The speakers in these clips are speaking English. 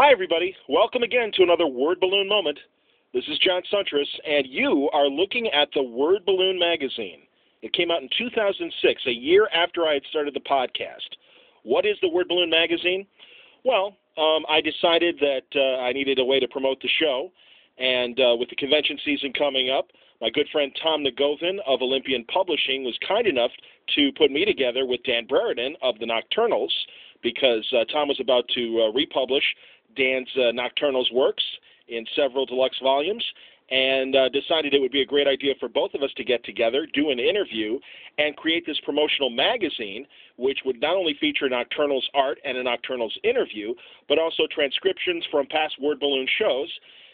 Hi, everybody. Welcome again to another Word Balloon Moment. This is John Suntress, and you are looking at the Word Balloon magazine. It came out in 2006, a year after I had started the podcast. What is the Word Balloon magazine? Well, I decided that I needed a way to promote the show, and with the convention season coming up, my good friend Tom Nagovin of Olympian Publishing was kind enough to put me together with Dan Brereton of the Nocturnals, because Tom was about to republish Dan's Nocturnals works in several deluxe volumes, and decided it would be a great idea for both of us to get together, do an interview, and create this promotional magazine, which would not only feature Nocturnals art and a Nocturnals interview, but also transcriptions from past Word Balloon shows.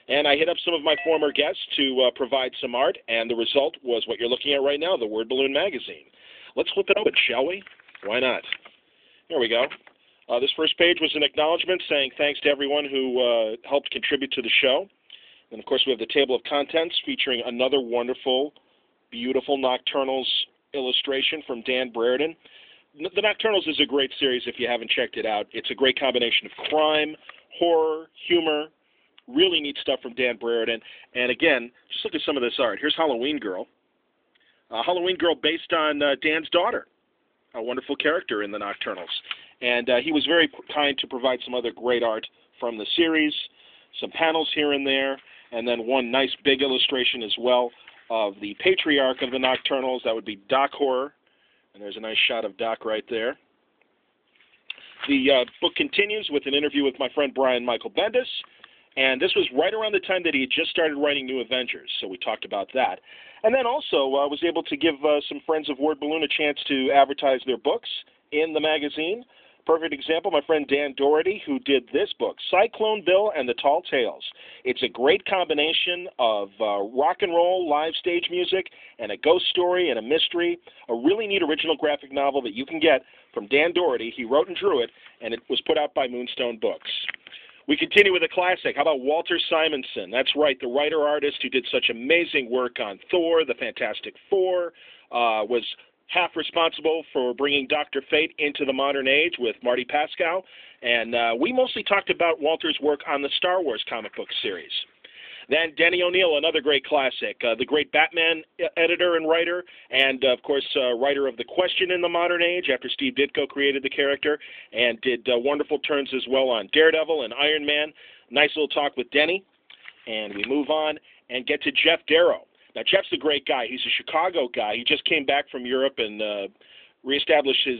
And I hit up some of my former guests to provide some art, and the result was what you're looking at right now, the Word Balloon magazine. Let's flip it open, shall we? Why not? Here we go. This first page was an acknowledgement saying thanks to everyone who helped contribute to the show. And, of course, we have the table of contents featuring another wonderful, beautiful Nocturnals illustration from Dan Brereton. The Nocturnals is a great series if you haven't checked it out. It's a great combination of crime, horror, humor, really neat stuff from Dan Brereton. And, again, just look at some of this art. Here's Halloween Girl. Halloween Girl based on Dan's daughter, a wonderful character in the Nocturnals. And he was very kind to provide some other great art from the series, some panels here and there, and then one nice big illustration as well of the patriarch of the Nocturnals. That would be Doc Horror. And there's a nice shot of Doc right there. The book continues with an interview with my friend Brian Michael Bendis. And this was right around the time that he had just started writing New Avengers, so we talked about that. And then also was able to give some friends of Word Balloon a chance to advertise their books in the magazine. Perfect example, my friend Dan Doherty, who did this book, Cyclone Bill and the Tall Tales. It's a great combination of rock and roll, live stage music, and a ghost story and a mystery, a really neat original graphic novel that you can get from Dan Doherty. He wrote and drew it, and it was put out by Moonstone Books. We continue with a classic. How about Walter Simonson? That's right, the writer-artist who did such amazing work on Thor, the Fantastic Four, was half responsible for bringing Dr. Fate into the modern age with Marty Pascal. And we mostly talked about Walter's work on the Star Wars comic book series. Then Denny O'Neil, another great classic, the great Batman editor and writer, and, of course, writer of The Question in the modern age after Steve Ditko created the character, and did wonderful turns as well on Daredevil and Iron Man. Nice little talk with Denny. And we move on and get to Jeff Darrow. Now, Jeff's a great guy. He's a Chicago guy. He just came back from Europe and reestablished his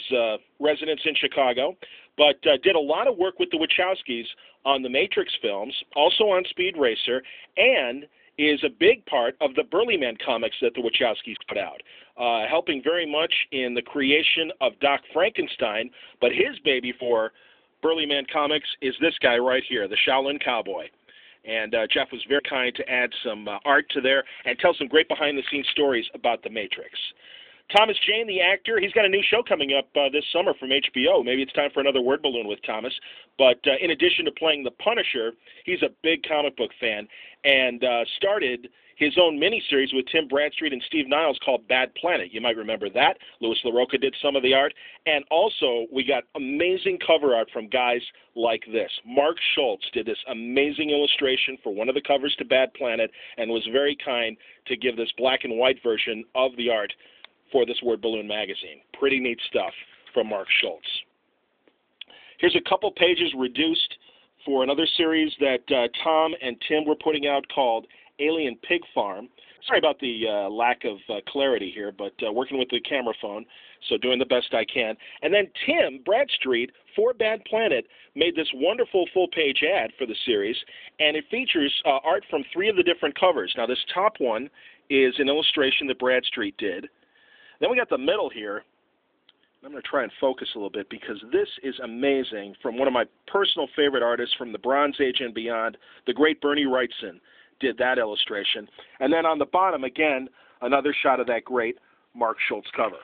residence in Chicago, but did a lot of work with the Wachowskis on the Matrix films, also on Speed Racer, and is a big part of the Burly Man comics that the Wachowskis put out, helping very much in the creation of Doc Frankenstein, but his baby for Burly Man comics is this guy right here, the Shaolin Cowboy. And Jeff was very kind to add some art to there and tell some great behind-the-scenes stories about The Matrix. Thomas Jane, the actor, he's got a new show coming up this summer from HBO. Maybe it's time for another Word Balloon with Thomas. But in addition to playing the Punisher, he's a big comic book fan and started his own miniseries with Tim Bradstreet and Steve Niles called Bad Planet. You might remember that. Louis LaRocca did some of the art. And also, we got amazing cover art from guys like this. Mark Schultz did this amazing illustration for one of the covers to Bad Planet and was very kind to give this black and white version of the art for this Word Balloon magazine. Pretty neat stuff from Mark Schultz. Here's a couple pages reduced for another series that Tom and Tim were putting out called Alien Pig Farm. Sorry about the lack of clarity here, but working with the camera phone, so doing the best I can. And then Tim Bradstreet for Bad Planet made this wonderful full-page ad for the series, and it features art from 3 of the different covers. Now, this top one is an illustration that Bradstreet did. Then we got the middle here. I'm going to try and focus a little bit because this is amazing from one of my personal favorite artists from the Bronze Age and beyond, the great Bernie Wrightson did that illustration. And then on the bottom, again, another shot of that great Mark Schultz cover.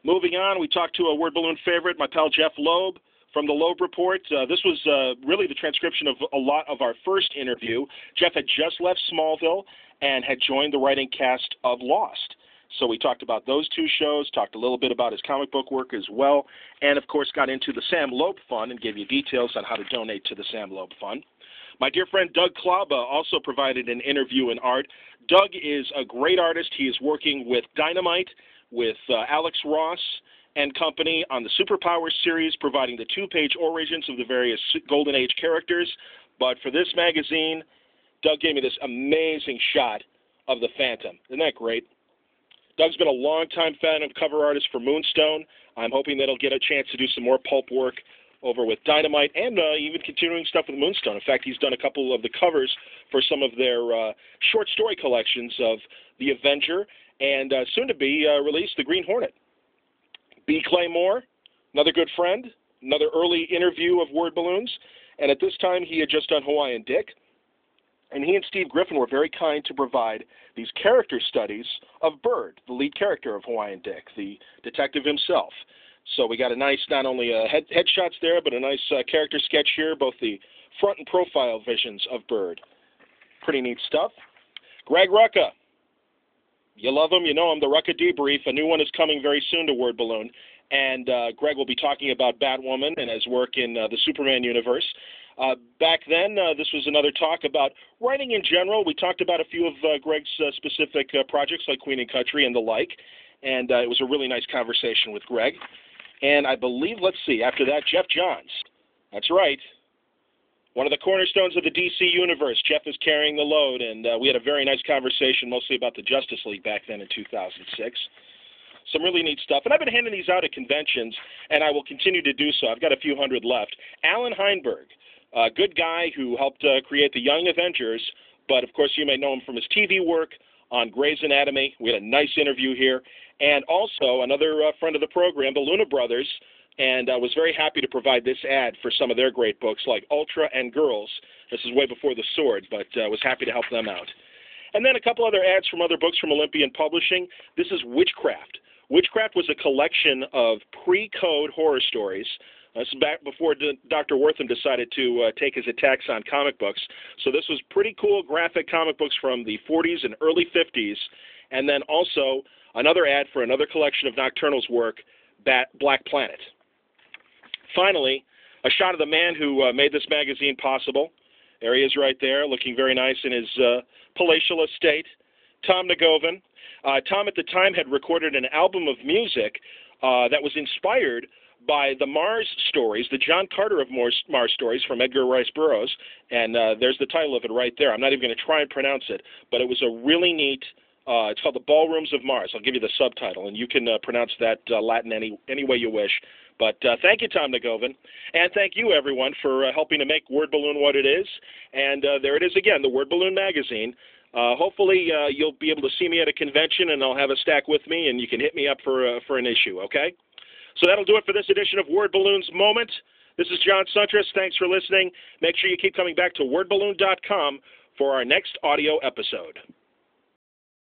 Moving on, we talked to a Word Balloon favorite, my pal Jeff Loeb from the Loeb Report. This was really the transcription of a lot of our first interview. Jeff had just left Smallville and had joined the writing cast of Lost. So we talked about those two shows, talked a little bit about his comic book work as well, and of course got into the Sam Loeb Fund and gave you details on how to donate to the Sam Loeb Fund. My dear friend Doug Klaba also provided an interview in art. Doug is a great artist. He is working with Dynamite, with Alex Ross and company on the Superpowers series, providing the two-page origins of the various Golden Age characters. But for this magazine, Doug gave me this amazing shot of the Phantom. Isn't that great? Doug's been a long-time fan of cover artist for Moonstone. I'm hoping that he'll get a chance to do some more pulp work over with Dynamite and even continuing stuff with Moonstone. In fact, he's done a couple of the covers for some of their short story collections of The Avenger and soon to be released, The Green Hornet. B. Claymore, another good friend, another early interview of Word Balloons, and at this time he had just done Hawaiian Dick. And he and Steve Griffin were very kind to provide these character studies of Bird, the lead character of Hawaiian Dick, the detective himself. So we got a nice, not only headshots there, but a nice character sketch here, both the front and profile visions of Bird. Pretty neat stuff. Greg Rucka. You love him, you know him, the Rucka Debrief. A new one is coming very soon to Word Balloon. And Greg will be talking about Batwoman and his work in the Superman universe. Back then, this was another talk about writing in general. We talked about a few of Greg's specific projects like Queen and Country and the like, and it was a really nice conversation with Greg. And I believe, let's see, after that, Jeff Johns. That's right. One of the cornerstones of the DC universe. Jeff is carrying the load, and we had a very nice conversation mostly about the Justice League back then in 2006. Some really neat stuff. And I've been handing these out at conventions, and I will continue to do so. I've got a few hundred left. Alan Heinberg. A good guy who helped create the Young Avengers, but of course you may know him from his TV work on Grey's Anatomy. We had a nice interview here. And also another friend of the program, the Luna Brothers, and I was very happy to provide this ad for some of their great books like Ultra and Girls. This is way before The Sword, but I was happy to help them out. And then a couple other ads from other books from Olympian Publishing. This is Witchcraft. Witchcraft was a collection of pre-code horror stories. This is back before Dr. Wortham decided to take his attacks on comic books. So this was pretty cool graphic comic books from the 40s and early 50s. And then also another ad for another collection of Nocturnal's work, Black Planet. Finally, a shot of the man who made this magazine possible. There he is right there, looking very nice in his palatial estate, Tom Nagovin. Tom at the time had recorded an album of music that was inspired by the Mars stories, the John Carter of Mars stories from Edgar Rice Burroughs, and there's the title of it right there. I'm not even going to try and pronounce it, but it was a really neat, it's called The Ballrooms of Mars. I'll give you the subtitle, and you can pronounce that Latin any way you wish. But thank you, Tom Nagovin, and thank you, everyone, for helping to make Word Balloon what it is. And there it is again, the Word Balloon magazine. Hopefully you'll be able to see me at a convention, and I'll have a stack with me, and you can hit me up for an issue, okay? So that'll do it for this edition of Word Balloon's Moment. This is John Suntress. Thanks for listening. Make sure you keep coming back to wordballoon.com for our next audio episode.